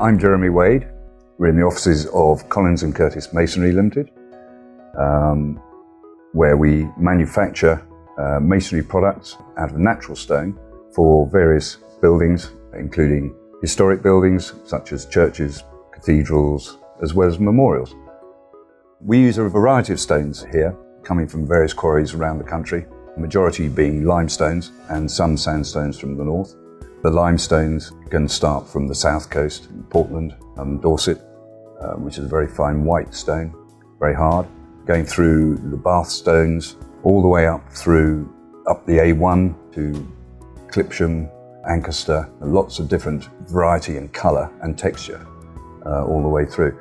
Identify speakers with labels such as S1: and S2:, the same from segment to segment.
S1: I'm Jeremy Wade. We're in the offices of Collins & Curtis Masonry Limited, where we manufacture masonry products out of natural stone for various buildings, including historic buildings such as churches, cathedrals, as well as memorials. We use a variety of stones here, coming from various quarries around the country, the majority being limestones and some sandstones from the north. The limestones can start from the south coast, Portland and Dorset, which is a very fine white stone, very hard, going through the Bath stones, all the way up the A1 to Clipsham, Ancaster, and lots of different variety and colour and texture all the way through.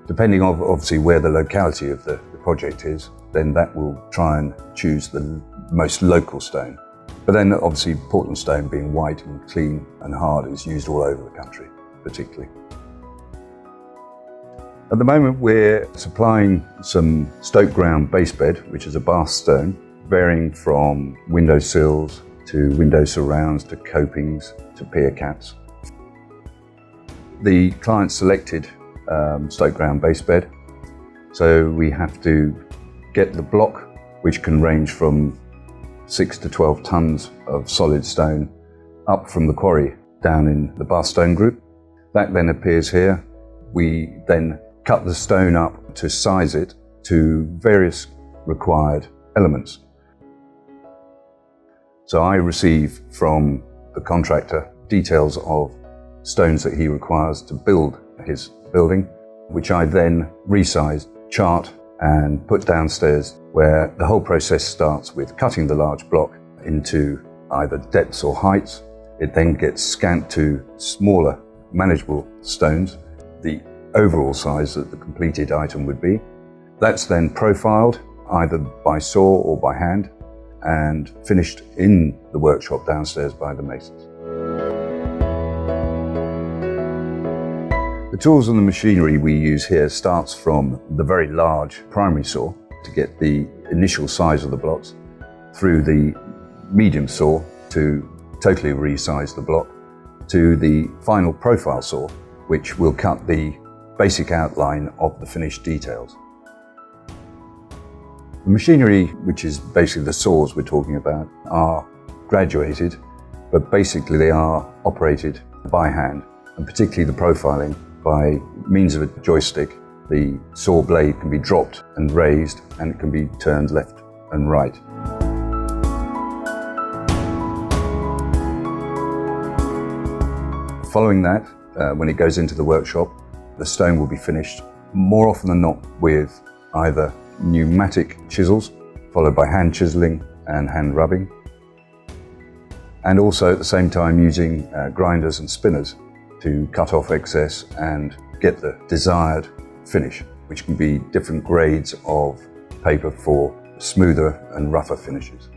S1: Depending on obviously where the locality of the project is, then that will try and choose the most local stone. But then obviously Portland stone, being white and clean and hard, is used all over the country particularly. At the moment we're supplying some Stoke ground base bed, which is a Bath stone, varying from window sills to window surrounds to copings to pier caps. The client selected Stoke ground base bed, so we have to get the block, which can range from 6 to 12 tons of solid stone up from the quarry down in the Bath stone group. That then appears here. We then cut the stone up to size it to various required elements. So I receive from the contractor details of stones that he requires to build his building, which I then resize, chart and put downstairs, where the whole process starts with cutting the large block into either depths or heights. It then gets scanned to smaller, manageable stones, the overall size that the completed item would be. That's then profiled either by saw or by hand and finished in the workshop downstairs by the masons. The tools and the machinery we use here starts from the very large primary saw to get the initial size of the blocks, through the medium saw to totally resize the block, to the final profile saw, which will cut the basic outline of the finished details. The machinery, which is basically the saws we're talking about, are graduated, but basically they are operated by hand, and particularly the profiling by means of a joystick. The saw blade can be dropped and raised, and it can be turned left and right. Following that, when it goes into the workshop, the stone will be finished more often than not with either pneumatic chisels, followed by hand chiseling and hand rubbing, and also at the same time using grinders and spinners to cut off excess and get the desired finish, which can be different grades of paper for smoother and rougher finishes.